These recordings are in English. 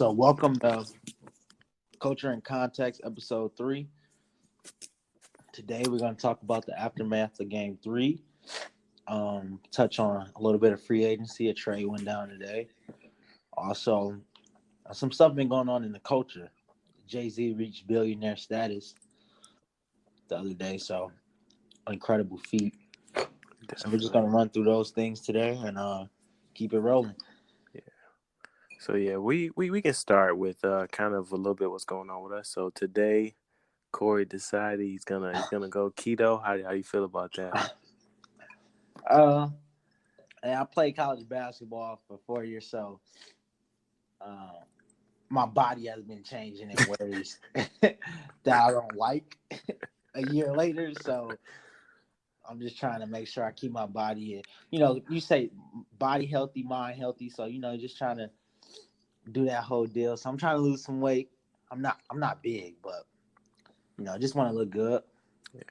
So, welcome to Culture and Context, Episode 3. Today, we're going to talk about the aftermath of Game 3. Touch on a little bit of free agency. A trade went down today. Also, some stuff been going on in the culture. Jay-Z reached billionaire status the other day, so incredible feat. So we're just going to run through those things today and keep it rolling. So we can start with kind of a little bit what's going on with us. So today, Corey decided he's gonna go keto. How you feel about that? And I played college basketball for 4 years, so my body has been changing in ways that I don't like a year later. So I'm just trying to make sure I keep my body in. You say body healthy, mind healthy. So just trying to do that whole deal. So I'm trying to lose some weight. I'm not big, but just want to look good. Yeah.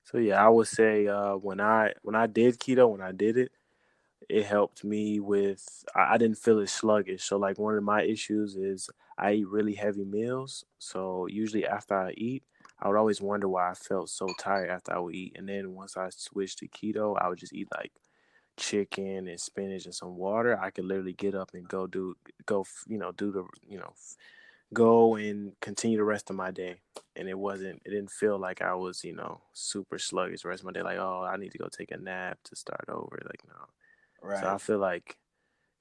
So I would say when I did keto, when I did it, it helped me with I didn't feel as sluggish. So like one of my issues is I eat really heavy meals. So usually after I eat, I would always wonder why I felt so tired after I would eat. And then once I switched to keto, I would just eat like chicken and spinach and some water. I could literally get up and go and continue the rest of my day. And it didn't feel like I was, super sluggish the rest of my day. Like, oh, I need to go take a nap to start over. Like, no. Right. So I feel like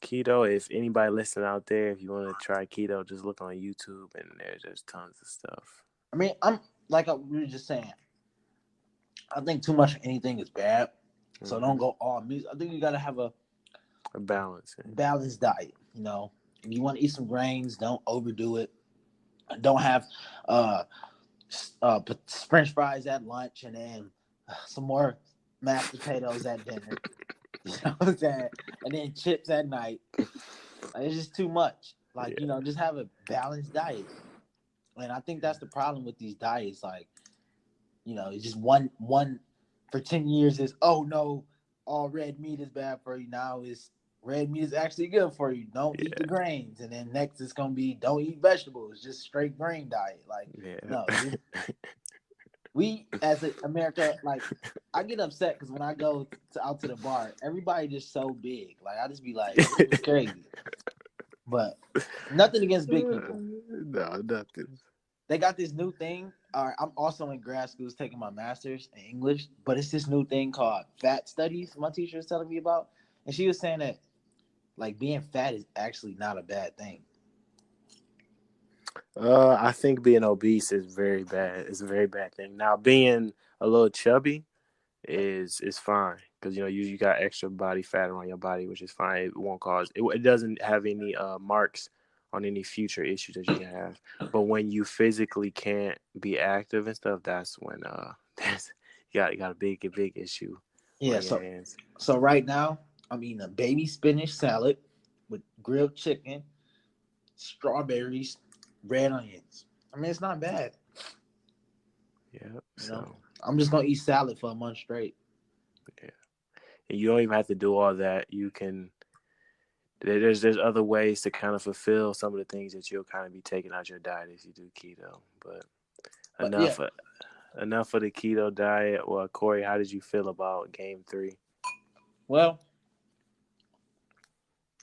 keto, if anybody listening out there, if you want to try keto, just look on YouTube and there's tons of stuff. I mean, I'm like we were just saying, I think too much of anything is bad. So don't go all meat. I think you got to have a balance. Balanced diet. If you want to eat some grains, don't overdo it. Don't have French fries at lunch and then some more mashed potatoes at dinner. You know what I'm saying? And then chips at night. It's just too much. Like, just have a balanced diet. And I think that's the problem with these diets. Like, it's just one for 10 years is, oh no, all red meat is bad for you. Now is red meat is actually good for you. Don't eat the grains. And then next it's gonna be don't eat vegetables, just straight grain diet. Like, no, we as America, like, I get upset because when I go out to the bar, everybody just so big. Like, I just be like, this is crazy. But nothing against big people. No, nothing. They got this new thing. I'm also in grad school taking my master's in English, but it's this new thing called fat studies. My teacher was telling me about, and she was saying that like being fat is actually not a bad thing. I think being obese is very bad. It's a very bad thing. Now, being a little chubby is fine because you got extra body fat around your body, which is fine. It won't cause it doesn't have any marks on any future issues that you can have. But when you physically can't be active and stuff, that's when you got a big issue. Yeah. So right now I'm eating a baby spinach salad with grilled chicken, strawberries, red onions. I mean, it's not bad. Yeah. So I'm just gonna eat salad for a month straight. Yeah. And you don't even have to do all that. You can. There's other ways to kind of fulfill some of the things that you'll kind of be taking out your diet if you do keto. But enough of the keto diet. Well, Corey, how did you feel about Game 3? Well,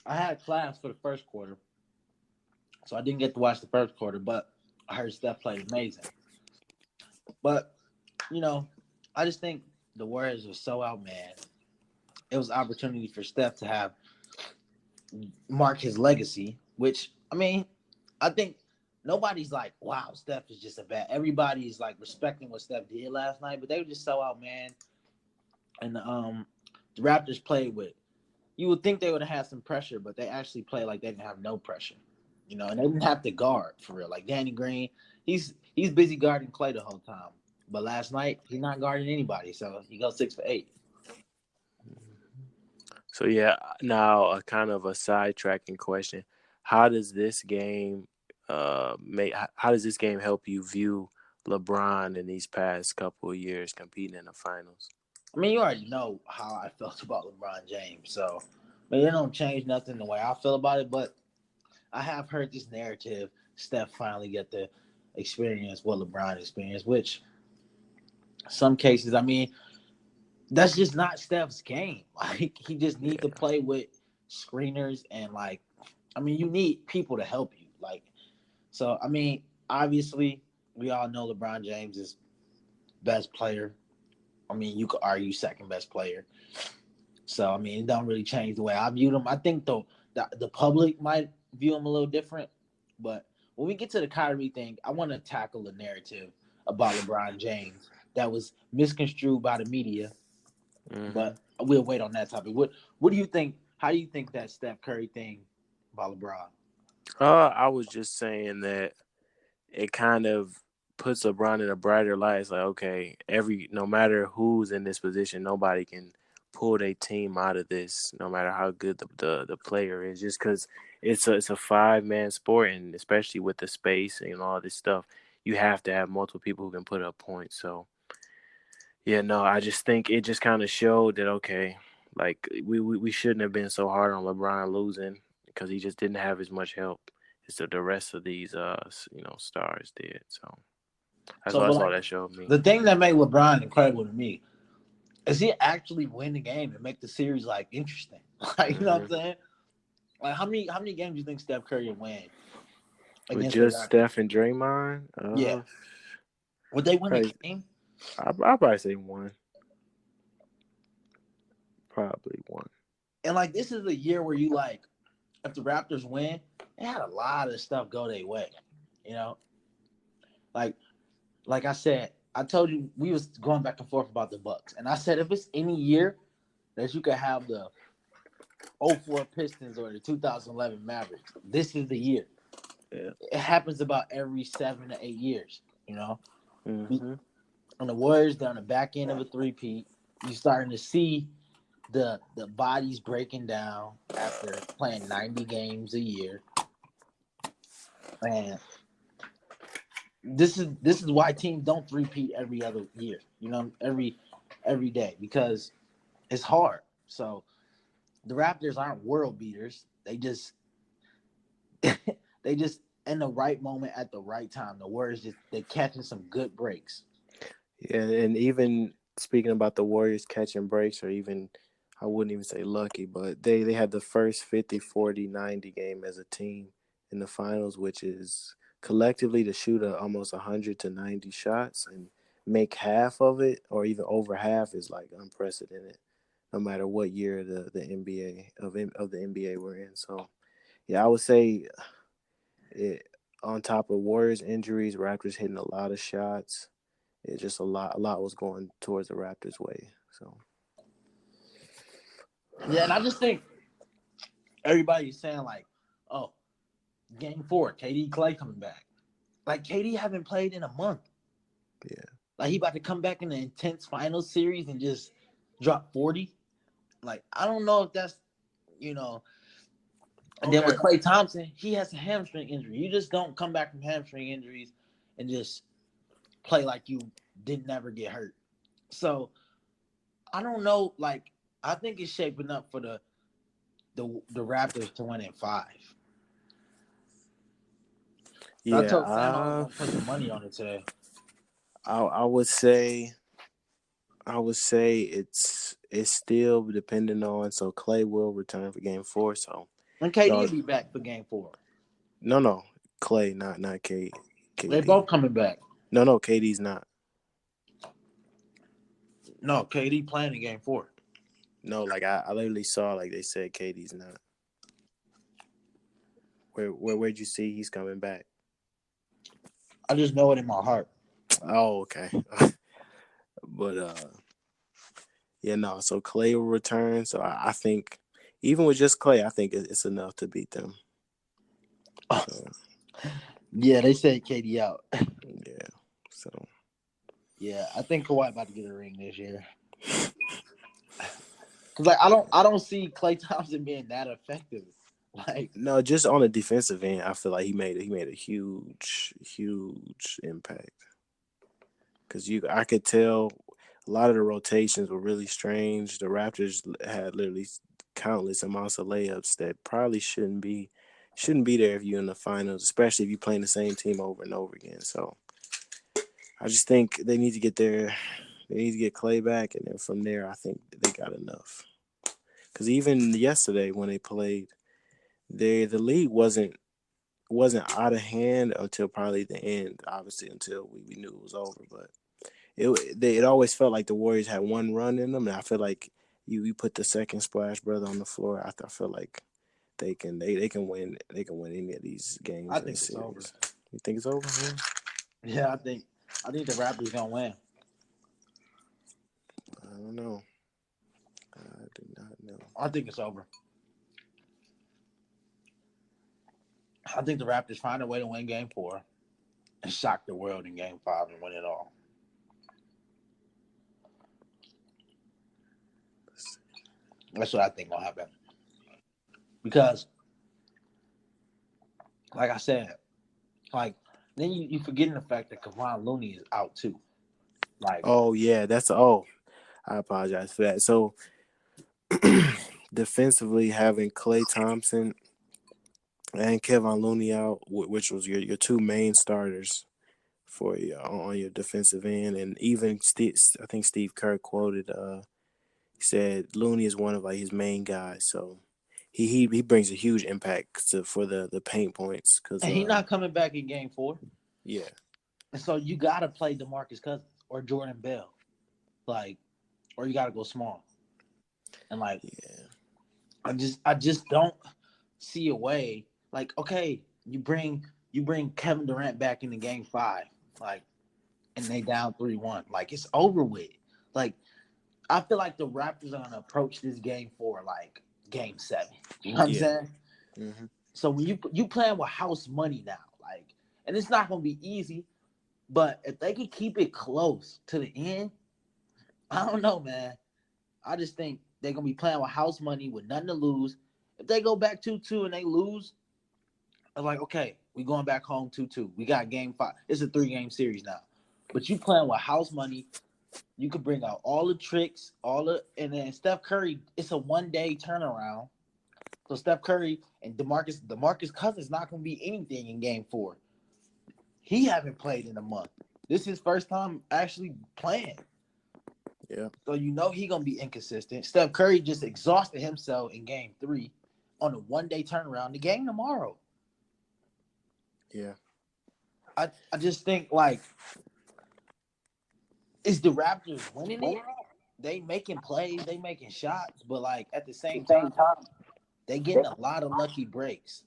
I had class for the first quarter, so I didn't get to watch the first quarter. But I heard Steph played amazing. But I just think the Warriors were so outmanned. It was an opportunity for Steph to mark his legacy, which, I mean, I think nobody's like, wow, Steph is just a bad. Everybody's like respecting what Steph did last night, but they were just so outmanned. And the Raptors played with, you would think they would have had some pressure, but they actually played like they didn't have no pressure, and they didn't have to guard for real. Like Danny Green, he's busy guarding Clay the whole time. But last night, he's not guarding anybody, so he goes 6 for 8. So now a kind of a sidetracking question: how does this game How does this game help you view LeBron in these past couple of years competing in the finals? I mean, you already know how I felt about LeBron James, so it don't change nothing the way I feel about it. But I have heard this narrative. Steph finally get to experience what LeBron experienced, which some cases, I mean, that's just not Steph's game. Like he just need to Yeah, play with screeners and like, I mean, you need people to help you. Like, so I mean, obviously, we all know LeBron James is best player. I mean, you could argue second best player. So I mean, it don't really change the way I viewed him. I think the public might view him a little different, but when we get to the Kyrie thing, I want to tackle the narrative about LeBron James that was misconstrued by the media. hmm But we'll wait on that topic. What do you think? How do you think that Steph Curry thing about LeBron? I was just saying that it kind of puts LeBron in a brighter light. It's like, okay, no matter who's in this position, nobody can pull their team out of this, no matter how good the player is. Just because it's a 5-man sport, and especially with the space and all this stuff, you have to have multiple people who can put up points. So yeah, no, I just think it just kind of showed that okay, like we shouldn't have been so hard on LeBron losing because he just didn't have as much help as the rest of these stars did. So So, but that's all like that showed me. the thing that made LeBron incredible to me is he actually win the game and make the series like interesting. Like you know what hmm I'm saying? Like how many games do you think Steph Curry will win With against the just Raptors? Steph and Draymond, Yeah, would they win the probably, game? I'll probably say one, probably one. And like this is a year where you like if the Raptors win, they had a lot of stuff go their way. You know, like like I said, I told you we was going back and forth about the Bucks, and I said if it's any year that you could have the '04 Pistons or the 2011 Mavericks, this is the year. Yeah. It happens about every 7 to 8 years. You know, hmm and the Warriors they're on the back end of a three-peat. You're starting to see the bodies breaking down after playing 90 games a year, and this is why teams don't three-peat every other year. You know, every day because it's hard. So the Raptors aren't world beaters. They just they just in the right moment at the right time. The Warriors just they catching some good breaks. Yeah, and even speaking about the Warriors catching breaks, or even I wouldn't even say lucky, but they had the first 50, 40, 90 game as a team in the finals, which is collectively to shoot almost 100 to 90 shots and make half of it or even over half is like unprecedented. No matter what year the NBA of the NBA we're in, so yeah, I would say it on top of Warriors injuries, Raptors hitting a lot of shots. It's just a lot was going towards the Raptors' way. So Yeah, and I just think everybody's saying like, oh, game four, KD Clay coming back. Like KD haven't played in a month. yeah, Like he about to come back in the intense final series and just drop 40. Like I don't know if that's you know. And then with okay, Clay Thompson, he has a hamstring injury. You just don't come back from hamstring injuries and just play like you didn't never get hurt. So I don't know. Like I think it's shaping up for the Raptors to win in five. So I yeah. told Sam I was gonna put some money on it today. I would say it's still depending on. So Clay will return for Game 4. So And KD y'all, will be back for game four. no, Clay, not They KD. both coming back. No, KD's not. No, KD playing in game four. No, like I literally saw like they said KD's not. Where'd you see he's coming back? I just know it in my heart. Oh, okay. But yeah, no. So Clay will return. So I think even with just Clay, I think it's enough to beat them. So Yeah, they said KD out. yeah. So Yeah, I think Kawhi about to get a ring this year. Cause like I don't see Klay Thompson being that effective. Like no, just on the defensive end, I feel like he made a huge impact. Cause I could tell a lot of the rotations were really strange. The Raptors had literally countless amounts of layups that probably shouldn't be shouldn't be there if you're in the finals, especially if you're playing the same team over and over again. So I just think they need to get their they need to get Clay back, and then from there, I think they got enough. Because even yesterday when they played, the league wasn't out of hand until probably the end. Obviously, until we knew it was over. But it always felt like the Warriors had one run in them, and I feel like you put the second Splash Brother on the floor. I feel like they can win any of these games I in this think it's over. series. You think it's over? Man? Yeah, I think the Raptors gonna win. I don't know. I do not know. I think it's over. I think the Raptors find a way to win Game 4 and shock the world in Game 5 and win it all. That's what I think will happen. Because, like I said, like then you forgetting the fact that Kevon Looney is out too. Like, Oh yeah, I apologize for that. So defensively, having Klay Thompson and Kevin Looney out, which was your two main starters for on your defensive end, and even I think Steve Kerr quoted, he said Looney is one of like his main guys, so he brings a huge impact for the paint points because and he's not coming back in Game 4, yeah and so you gotta play DeMarcus Cousins or Jordan Bell, like, or you gotta go small. And like, yeah I just don't see a way. Like, okay, you bring Kevin Durant back into Game 5, like, and they down 3-1. Like, it's over with. Like, I feel like the Raptors are gonna approach this Game 4 like Game 7. You know what I'm yeah saying? hmm So when you playing with house money now, like, and it's not gonna be easy, but if they can keep it close to the end, I don't know, man. I just think they're gonna be playing with house money with nothing to lose. If they go back 2-2 and they lose, I'm like, okay, we going back home 2-2. We got Game 5. It's a 3-game series now. But you playing with house money, you could bring out all the tricks, and then Steph Curry, it's a 1-day turnaround. So Steph Curry and DeMarcus Cousins not gonna be anything in Game 4. He haven't played in a month. This is his first time actually playing. yeah So you know he gonna be inconsistent. Steph Curry just exhausted himself in Game 3 on a 1-day turnaround. The game tomorrow. yeah I just think like, is the Raptors winning it? They making plays, they making shots, but like at the same time, they getting a lot of lucky breaks.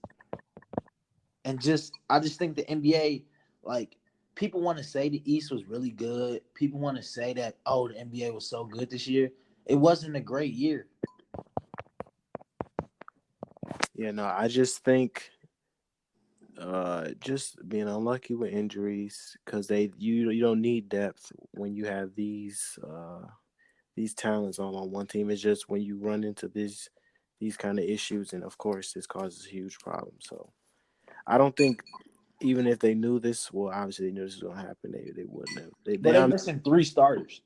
And I just think the NBA, like, people want to say the East was really good. People want to say that, oh, the NBA was so good this year. It wasn't a great year. yeah. No, I just think just being unlucky with injuries because you don't need depth when you have these talents on one team. It's just when you run into these kind of issues, and of course, this causes huge problems. So I don't think even if they knew this, well, obviously they knew this was gonna happen. They wouldn't have. But they missing 3 starters.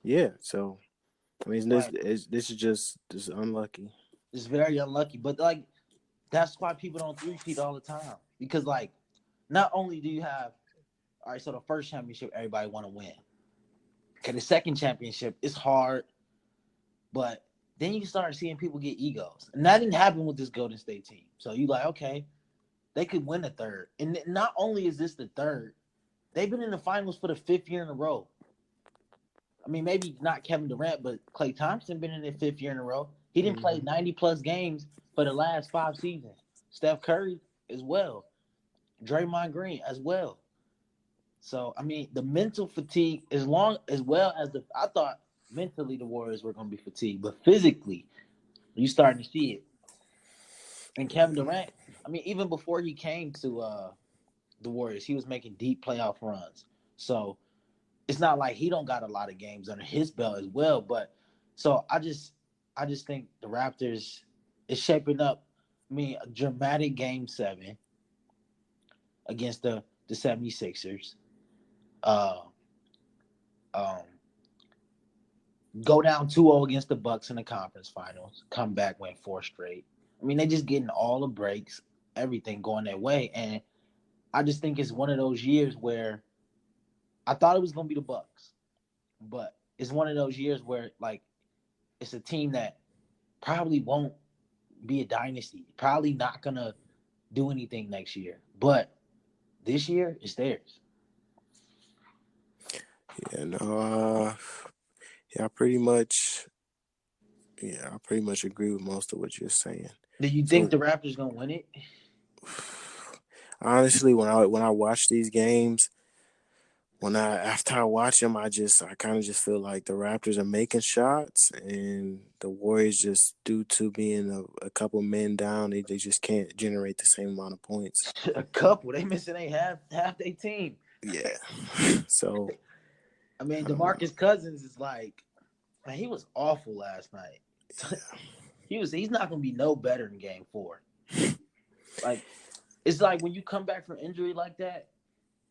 Yeah. So I mean, Like, this is just unlucky. it's very unlucky. But like, that's why people don't three-peat all the time. Because like, not only do you have, all right, so the first championship everybody want to win. Okay, the second championship is hard, but then you start seeing people get egos. And that didn't happen with this Golden State team. So you like, okay, they could win a third. And not only is this the third, they've been in the finals for the 5th year in a row. I mean, maybe not Kevin Durant, but Klay Thompson been in the 5th year in a row. He didn't play Mm-hmm. 90 plus games for the last 5 seasons. Steph Curry as well. Draymond Green as well. So I mean, the mental fatigue, as well as I thought mentally the Warriors were going to be fatigued, but physically, you starting to see it. And Kevin Durant, I mean, even before he came to the Warriors, he was making deep playoff runs. So it's not like he don't got a lot of games under his belt as well. But so I just think the Raptors is shaping up. I mean, a dramatic Game 7 against the 76ers. Uh, um, go down 2-0 against the Bucks in the conference finals. Come back, win 4 straight. I mean, they just getting all the breaks, everything going their way. And I just think it's one of those years where I thought it was gonna be the Bucks, but it's one of those years where like it's a team that probably won't be a dynasty, probably not gonna do anything next year, but this year it's theirs. Yeah, no, yeah, I pretty much, yeah, I pretty much agree with most of what you're saying. Do you think So the Raptors gonna win it? honestly, when I watch these games, when I after I watch them, I kind of just feel like the Raptors are making shots, and the Warriors just due to being a couple men down, they just can't generate the same amount of points. A couple. They missing a half their team. Yeah, so I mean, I don't know. DeMarcus Cousins is like, man, he was awful last night. He's not gonna be no better in game four. Like it's like when you come back from injury like that,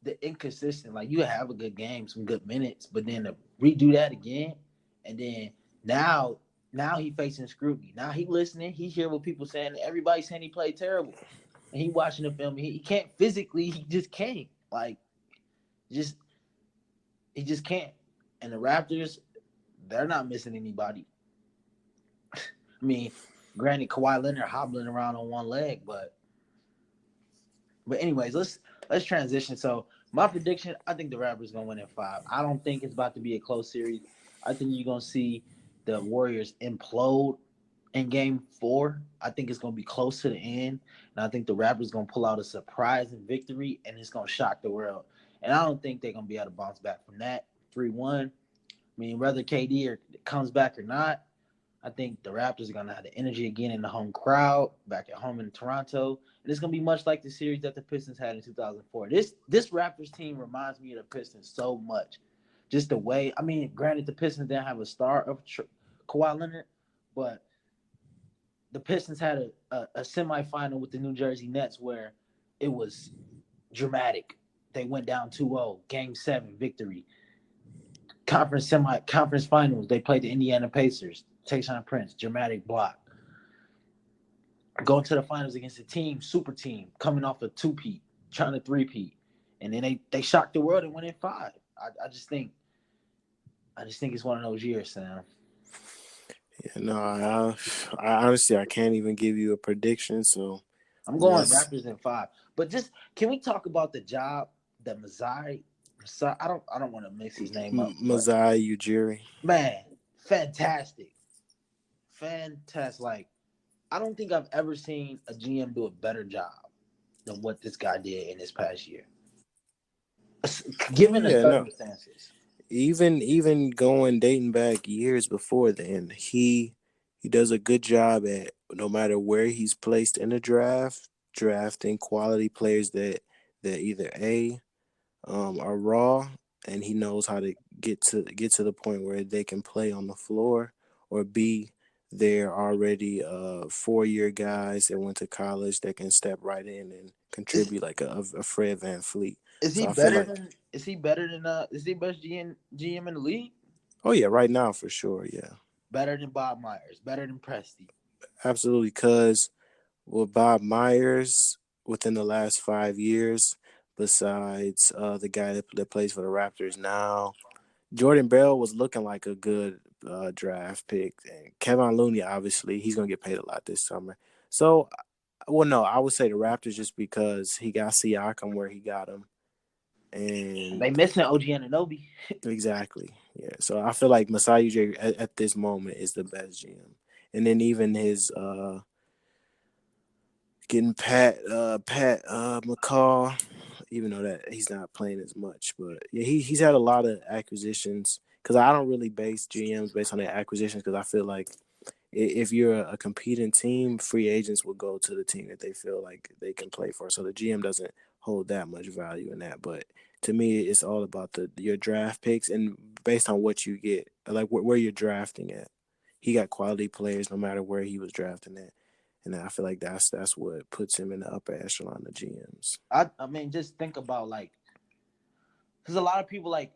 the inconsistent, like you have a good game, some good minutes, but then to redo that again, and then now now he facing scrutiny. Now he listening, he hear what people saying, everybody saying he played terrible. And he watching the film, he can't physically, he just can't. Like just he just can't. And the Raptors, they're not missing anybody. I mean, granted, Kawhi Leonard hobbling around on one leg, but anyways, let's transition. So my prediction, I think the Raptors gonna win in five. I don't think it's about to be a close series. I think you're gonna see the Warriors implode in game four. I think it's gonna be close to the end. And I think the Raptors gonna pull out a surprising victory and it's gonna shock the world. And I don't think they're gonna be able to bounce back from that. 3-1. I mean, whether comes back or not, I think the Raptors are gonna have the energy again in the home crowd, back at home in Toronto, and it's gonna be much like the series that the Pistons had in 2004. This Raptors team reminds me of the Pistons so much, just the way. I mean, granted, the Pistons didn't have a star of Kawhi Leonard, but the Pistons had a semifinal with the New Jersey Nets where it was dramatic. They went down 2-0, Game 7 victory. Conference finals, they played the Indiana Pacers. Tayshaun Prince, dramatic block. Going to the finals against a team, super team, coming off a two-peat, trying to three-peat. And then they shocked the world and went in five. I just think it's one of those years, Sam. Yeah, no, I honestly I can't even give you a prediction. So I'm going unless Raptors in five. But just can we talk about the job that Masai? I don't want to mix his name up, but Masai Ujiri. man, fantastic, fantastic. Like I don't think I've ever seen a GM do a better job than what this guy did in this past year, Oh given the yeah, no. circumstances. Even going dating back years before then, he does a good job at no matter where he's placed in the draft, drafting quality players that either are raw and he knows how to get to the point where they can play on the floor, or B, they're already 4-year guys that went to college that can step right in and Is contribute like a Fred Van Fleet. is So he I feel better like, than is he best GM in the league? oh yeah, right now for sure, yeah. Better than Bob Myers, better than Presti. Absolutely, because with Bob Myers within the last 5 years, besides the guy that plays for the Raptors now, Jordan Bell was looking like a good draft pick. And Kevin Looney, obviously, he's going to get paid a lot this summer. So, well, no, I would say the Raptors just because he got Siakam where he got him. And They missing OG Anunoby. exactly, yeah. So I feel like Masai Ujiri at this moment is the best GM. And then even his getting Pat McCall, even though that he's not playing as much, but yeah, he's had a lot of acquisitions. Because I don't really base GMs based on their acquisitions, because I feel like if you're a competing team, free agents will go to the team that they feel like they can play for. So the GM doesn't hold that much value in that. But to me, it's all about your draft picks and based on what you get, like where you're drafting at. He got quality players no matter where he was drafting at. And I feel like that's what puts him in the upper echelon of GMs. I mean, just think about like, because a lot of people like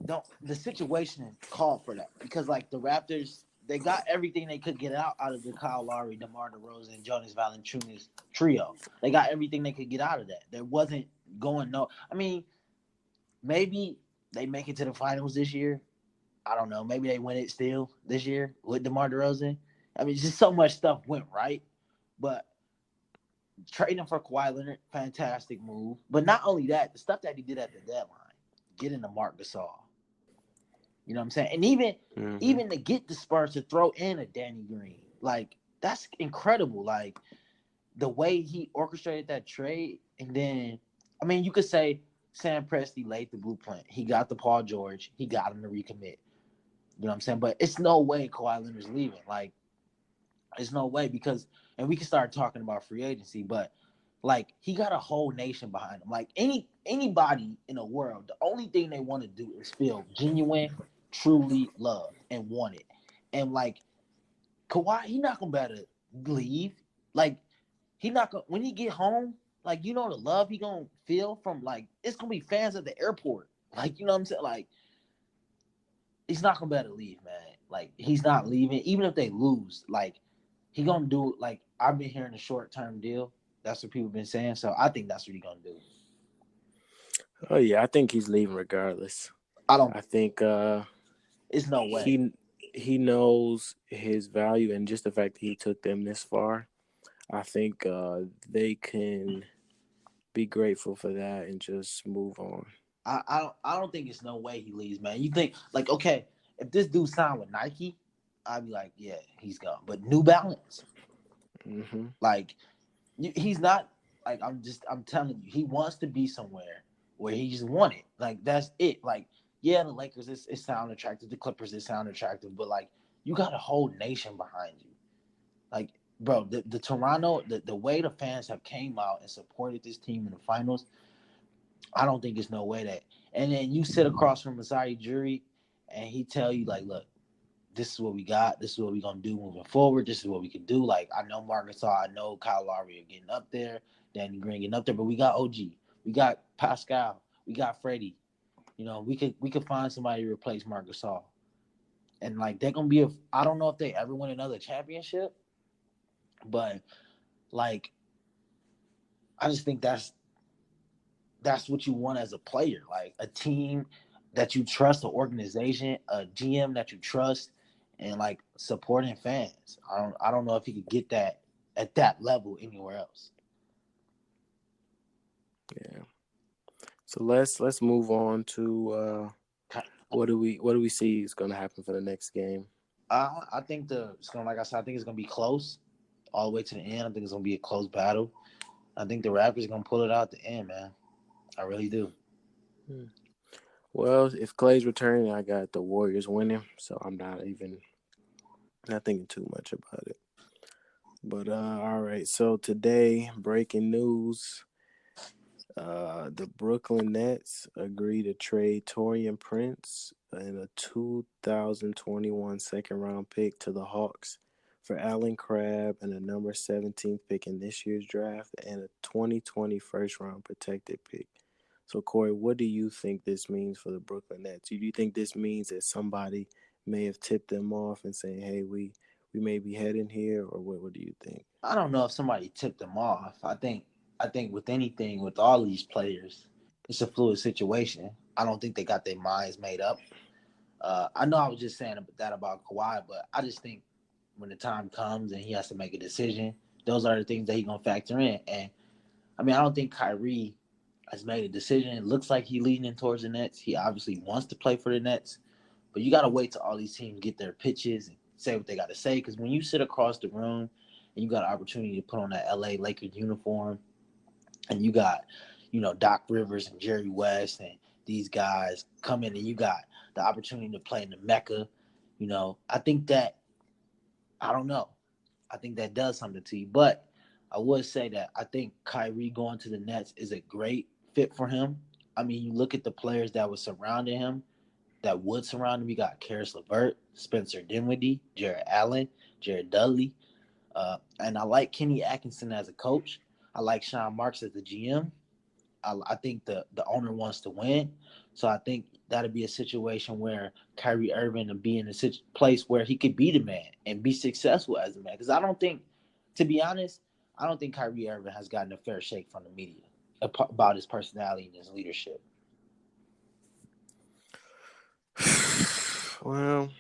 don't the situation called for that because like the Raptors they got everything they could get out of the Kyle Lowry, DeMar DeRozan, and Jonas Valanciunas trio. They got everything they could get out of that. There wasn't going no. I mean, maybe they make it to the finals this year. I don't know. Maybe they win it still this year with DeMar DeRozan. I mean, just so much stuff went right. But trading for Kawhi Leonard, fantastic move. But not only that, the stuff that he did at the deadline, getting the Marc Gasol. You know what I'm saying? And even to get the Spurs to throw in a Danny Green, like that's incredible. Like the way he orchestrated that trade, and then I mean, you could say Sam Presti laid the blueprint. He got the Paul George. He got him to recommit. You know what I'm saying? But it's no way Kawhi Leonard's leaving. Like, it's no way because, and we can start talking about free agency, but like he got a whole nation behind him. Like anybody in the world, the only thing they want to do is feel genuine, truly loved and wanted. And like Kawhi, he not gonna be able to leave. Like he not gonna when he get home. Like you know the love he gonna feel from like it's gonna be fans at the airport. Like you know what I'm saying. Like he's not gonna be able to leave, man. Like he's not leaving, even if they lose. Like he gonna do like I've been hearing a short term deal. That's what people been saying. So I think that's what he gonna do. Oh yeah, I think he's leaving regardless. I don't. I think It's no way. he knows his value, and just the fact that he took them this far, I think they can be grateful for that and just move on. I don't think it's no way he leaves, man. You think like okay, if this dude signed with Nike, I'd be like, yeah, he's gone. But New Balance, Mm-hmm. like he's not like I'm telling you, he wants to be somewhere where he just want it. Like that's it. Like yeah, the Lakers it sound attractive, the Clippers it sound attractive, but like you got a whole nation behind you. Like bro, the Toronto the way the fans have came out and supported this team in the finals, I don't think it's no way that. And then you sit across from Masai Ujiri and he tell you like, look, this is what we got. This is what we're gonna do moving forward. This is what we can do. Like I know Marc Gasol, I know Kyle Lowry are getting up there, Danny Green getting up there, but we got OG, we got Pascal, we got Freddie. You know, we could find somebody to replace Marc Gasol, and like they're gonna be. I don't know if they ever win another championship, but like I just think that's what you want as a player, like a team that you trust, an organization, a GM that you trust, and like supporting fans. I don't know if he could get that at that level anywhere else. Yeah. So let's move on to what do we see is going to happen for the next game? I think it's gonna like I said, I think it's gonna be close all the way to the end. I think it's gonna be a close battle. I think the Raptors are gonna pull it out at the end, man. I really do. Well, if Clay's returning, I got the Warriors winning, so I'm not thinking too much about it. But all right, so today breaking news: the Brooklyn Nets agree to trade Torian Prince and a 2021 second round pick to the Hawks for Allen Crabbe and a number 17th pick in this year's draft and a 2020 first round protected pick. So, Corey, what do you think this means for the Brooklyn Nets? Do you think this means that somebody may have tipped them off and saying, "Hey, we may be heading here," or what do you think? I don't know if somebody tipped them off. I think with anything with all these players, it's a fluid situation. I don't think they got their minds made up. I know I was just saying that about Kawhi, but I just think when the time comes and he has to make a decision, those are the things that he's gonna factor in. And I mean, I don't think Kyrie has made a decision. It looks like he's leaning towards the Nets. He obviously wants to play for the Nets, but you got to wait till all these teams get their pitches and say what they got to say. Because when you sit across the room and you got an opportunity to put on that LA Lakers uniform, and you got, Doc Rivers and Jerry West and these guys come in, and you got the opportunity to play in the Mecca, I think that I don't know. I think that does something to you. But I would say that I think Kyrie going to the Nets is a great fit for him. I mean, you look at the players that were surrounding him, that would surround him. You got Karis LeVert, Spencer Dinwiddie, Jared Allen, Jared Dudley. And I like Kenny Atkinson as a coach. I like Sean Marks as the GM. I think the owner wants to win. So I think that'll be a situation where Kyrie Irving will be in a place where he could be the man and be successful as a man. Because I don't think, to be honest, I don't think Kyrie Irving has gotten a fair shake from the media about his personality and his leadership. Well,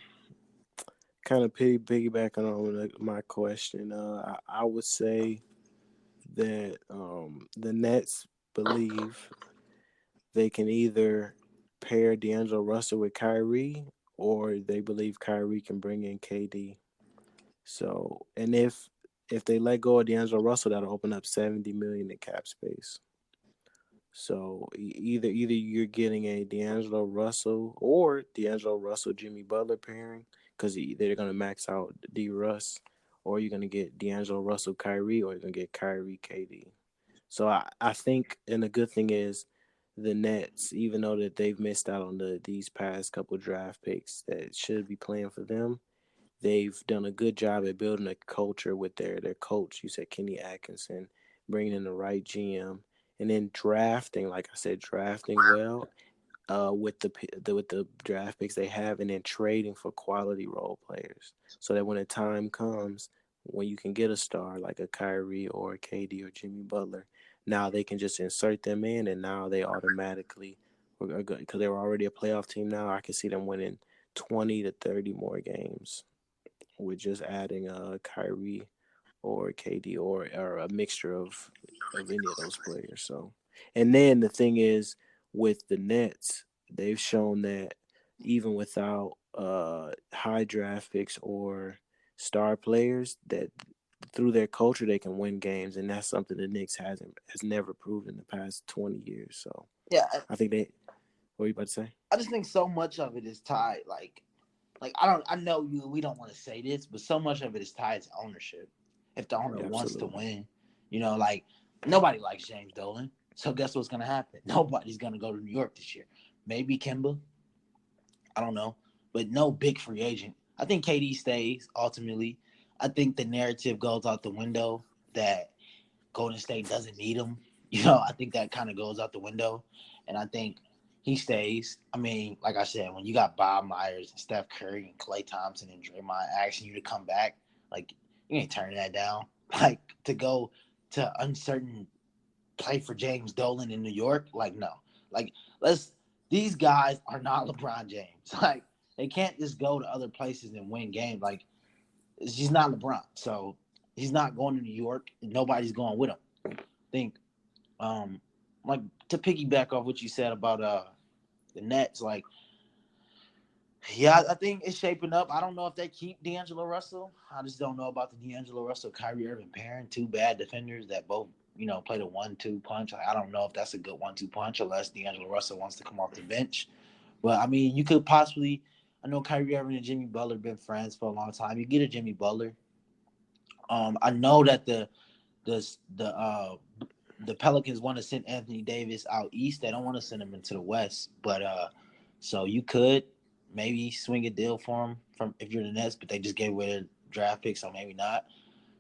kind of piggybacking on my question, I would say that the Nets believe they can either pair D'Angelo Russell with Kyrie, or they believe Kyrie can bring in KD. So, and if they let go of D'Angelo Russell, that'll open up 70 million in cap space. So either you're getting a D'Angelo Russell or D'Angelo Russell Jimmy Butler pairing, because they're gonna max out D Russ, or you're gonna get D'Angelo Russell Kyrie, or you're gonna get Kyrie KD. So I think, and the good thing is, the Nets, even though that they've missed out on these past couple draft picks that should be playing for them, they've done a good job at building a culture with their coach. You said Kenny Atkinson, bringing in the right GM, and then drafting, like I said, drafting well, with the draft picks they have, and then trading for quality role players, so that when the time comes when you can get a star like a Kyrie or a KD or Jimmy Butler, now they can just insert them in, and now they automatically are good because they were already a playoff team. Now I can see them winning 20 to 30 more games with just adding Kyrie or KD, or a mixture of any of those players. So, and then the thing is, with the Nets, they've shown that even without high draft picks or star players, that through their culture they can win games, and that's something the Knicks has never proved in the past 20 years. So Yeah, I think they. What are you about to say? I just think so much of it is tied. Like I know you. We don't want to say this, but so much of it is tied to ownership. If the owner Yeah, wants to absolutely. win, like nobody likes James Dolan. So guess what's gonna happen? Nobody's gonna go to New York this year. Maybe Kimba. I don't know, but no big free agent. I think KD stays ultimately. I think the narrative goes out the window that Golden State doesn't need him. I think that kind of goes out the window, and I think he stays. I mean, like I said, when you got Bob Myers and Steph Curry and Klay Thompson and Draymond asking you to come back, like you ain't turning that down. Like to go to uncertain play for James Dolan in New York, like no. Like let's these guys are not LeBron James. Like they can't just go to other places and win games. Like he's not LeBron, so he's not going to New York. And nobody's going with him. I think like to piggyback off what you said about the Nets, like yeah, I think it's shaping up. I don't know if they keep D'Angelo Russell. I just don't know about the D'Angelo Russell Kyrie Irving pairing. Two bad defenders that both play the 1-2 punch. I don't know if that's a good 1-2 punch unless D'Angelo Russell wants to come off the bench. But I mean, you could possibly. I know Kyrie Irving and Jimmy Butler have been friends for a long time. You get a Jimmy Butler. I know that the the uh the Pelicans want to send Anthony Davis out east. They don't want to send him into the west. But so you could maybe swing a deal for him from if you're the Nets, but they just gave away their draft pick, so maybe not.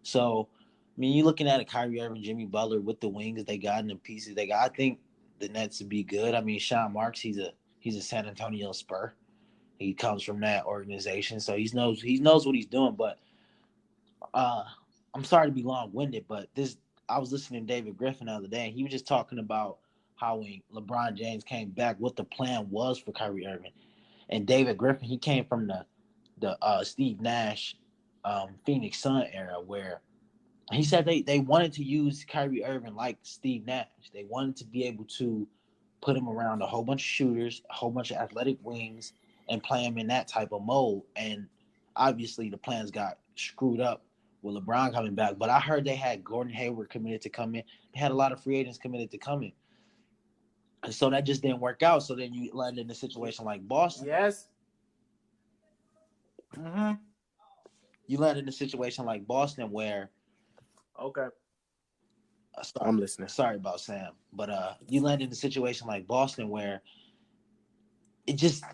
So I mean, you're looking at a Kyrie Irving, Jimmy Butler with the wings they got and the pieces they got. I think the Nets would be good. I mean, Sean Marks, he's a San Antonio Spur. He comes from that organization, so he knows what he's doing. But uh, I'm sorry to be long winded, but I was listening to David Griffin the other day, and he was just talking about how when LeBron James came back, what the plan was for Kyrie Irving. And David Griffin, he came from the Steve Nash Phoenix Sun era, where he said they wanted to use Kyrie Irving like Steve Nash. They wanted to be able to put him around a whole bunch of shooters, a whole bunch of athletic wings, and play him in that type of mode. And obviously, the plans got screwed up with LeBron coming back. But I heard they had Gordon Hayward committed to come in. They had a lot of free agents committed to come in. And so that just didn't work out. So then you land in a situation like Boston. Yes. Mm-hmm. You land in a situation like Boston where Okay. sorry, I'm listening. sorry about Sam, but you land in a situation like Boston where it just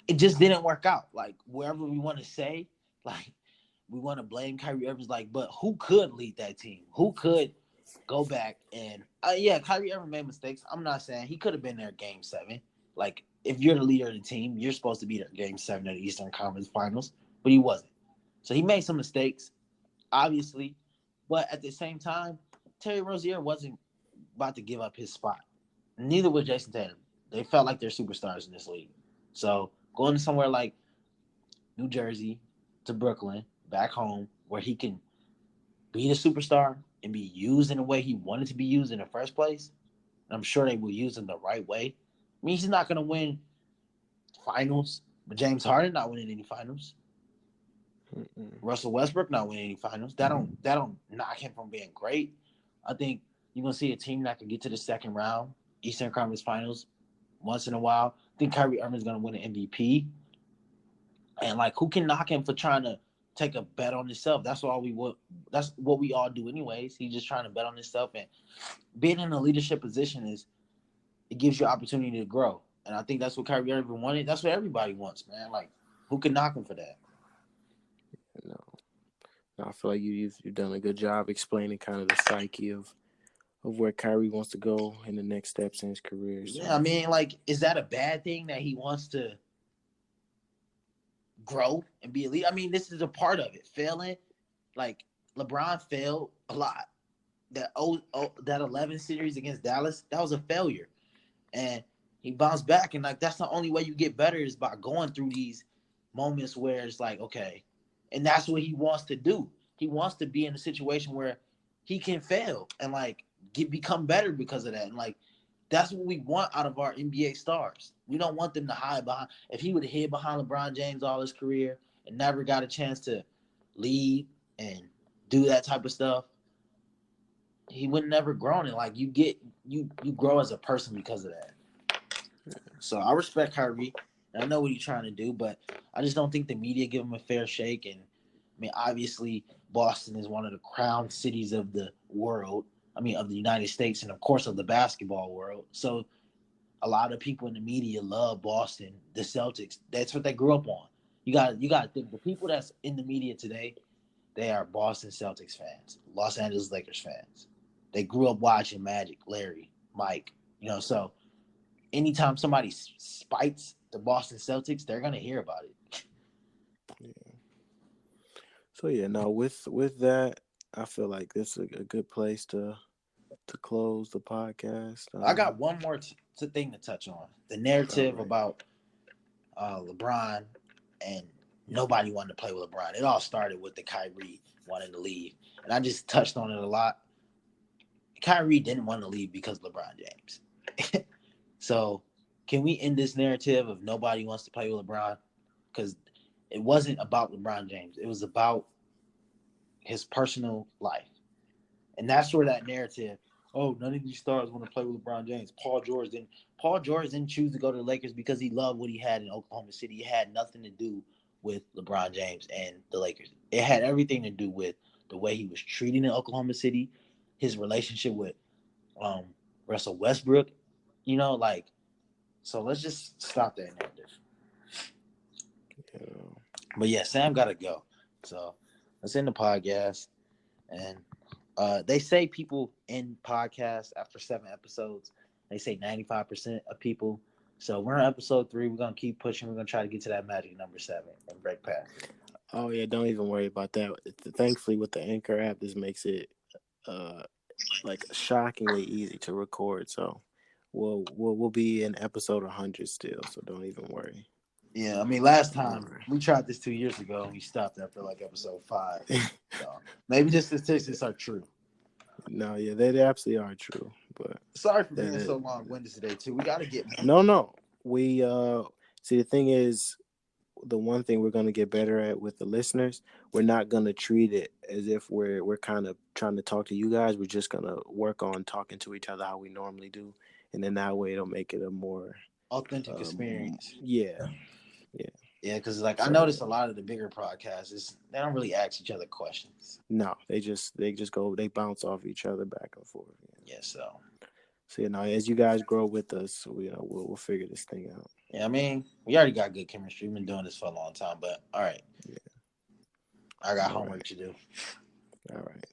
it just didn't work out. Like wherever we want to say, like we want to blame Kyrie Irving, like, but who could lead that team? Who could go back and Kyrie Irving made mistakes. I'm not saying he could have been there game 7. Like if you're the leader of the team, you're supposed to be there game 7 of the Eastern Conference Finals, but he wasn't. So he made some mistakes, obviously, but at the same time, Terry Rozier wasn't about to give up his spot. Neither was Jason Tatum. They felt like they're superstars in this league. So going to somewhere like New Jersey to Brooklyn, back home, where he can be the superstar and be used in the way he wanted to be used in the first place, and I'm sure they will use him the right way. I mean, he's not going to win finals, but James Harden not winning any finals. Russell Westbrook not winning any finals. That don't knock him from being great. I think you're gonna see a team that can get to the second round, Eastern Conference Finals, once in a while. I think Kyrie Irving's gonna win an MVP, and like who can knock him for trying to take a bet on himself? That's all we would. That's what we all do anyways. He's just trying to bet on himself, and being in a leadership position is it gives you opportunity to grow. And I think that's what Kyrie Irving wanted. That's what everybody wants, man. Like who can knock him for that? No, no, I feel like you've done a good job explaining kind of the psyche of where Kyrie wants to go in the next steps in his career. So. Yeah, I mean, like, is that a bad thing that he wants to grow and be elite? I mean, this is a part of it. Failing, like LeBron failed a lot. That 11 series against Dallas, that was a failure, and he bounced back. And like that's the only way you get better is by going through these moments where it's like okay, and that's what he wants to do. He wants to be in a situation where he can fail and like become better because of that. And like that's what we want out of our NBA stars. We don't want them to hide behind. If he would have hid behind LeBron James all his career and never got a chance to lead and do that type of stuff, he would never grown. And like you grow as a person because of that. So I respect Kyrie. And I know what he's trying to do, but I just don't think the media give him a fair shake. And I mean, obviously, Boston is one of the crown cities of the world. I mean, of the United States, and of course, of the basketball world. So a lot of people in the media love Boston, the Celtics. That's what they grew up on. You got to think the people that's in the media today, they are Boston Celtics fans, Los Angeles Lakers fans. They grew up watching Magic, Larry, Mike. So anytime somebody spites the Boston Celtics, they're gonna hear about it. Yeah. So yeah, no, with that, I feel like this is a good place to close the podcast. I got one more thing to touch on: the narrative Right. about LeBron and nobody wanted to play with LeBron. It all started with the Kyrie wanting to leave, and I just touched on it a lot. Kyrie didn't want to leave because of LeBron James. So, can we end this narrative of nobody wants to play with LeBron? Because it wasn't about LeBron James. It was about his personal life. And that's where that narrative, oh, none of these stars want to play with LeBron James. Paul George didn't choose to go to the Lakers because he loved what he had in Oklahoma City. It had nothing to do with LeBron James and the Lakers. It had everything to do with the way he was treated in Oklahoma City, his relationship with Russell Westbrook. So let's just stop that narrative. Yeah. But yeah, Sam gotta go. So let's end the podcast. And they say people end podcasts after 7 episodes. They say 95% of people. So we're on episode 3. We're gonna keep pushing. We're gonna try to get to that magic number 7 and break past it. Oh yeah, don't even worry about that. Thankfully, with the Anchor app, this makes it like shockingly easy to record. So we'll be in episode 100 still. So don't even worry. Yeah, I mean, last time we tried this 2 years ago and we stopped after like episode 5. So maybe the statistics are true. No, yeah, they absolutely are true. But sorry for being so long-winded today too. We got to get more. No. We see the thing is, the one thing we're gonna get better at with the listeners, we're not gonna treat it as if we're kind of trying to talk to you guys. We're just gonna work on talking to each other how we normally do, and then that way it'll make it a more authentic experience. Yeah. Yeah, because like I noticed a lot of the bigger podcasts they don't really ask each other questions. No, they just they bounce off each other back and forth. Yeah, so as you guys grow with us, we'll figure this thing out. Yeah, I mean, we already got good chemistry. We've been doing this for a long time, but all right. Yeah. I got homework to do. All right.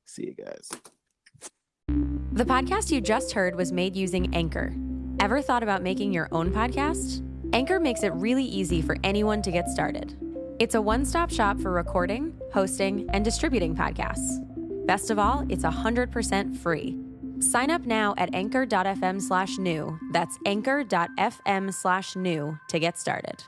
See you guys. The podcast you just heard was made using Anchor. Ever thought about making your own podcast? Anchor makes it really easy for anyone to get started. It's a one-stop shop for recording, hosting, and distributing podcasts. Best of all, it's 100% free. Sign up now at anchor.fm/new. That's anchor.fm/new to get started.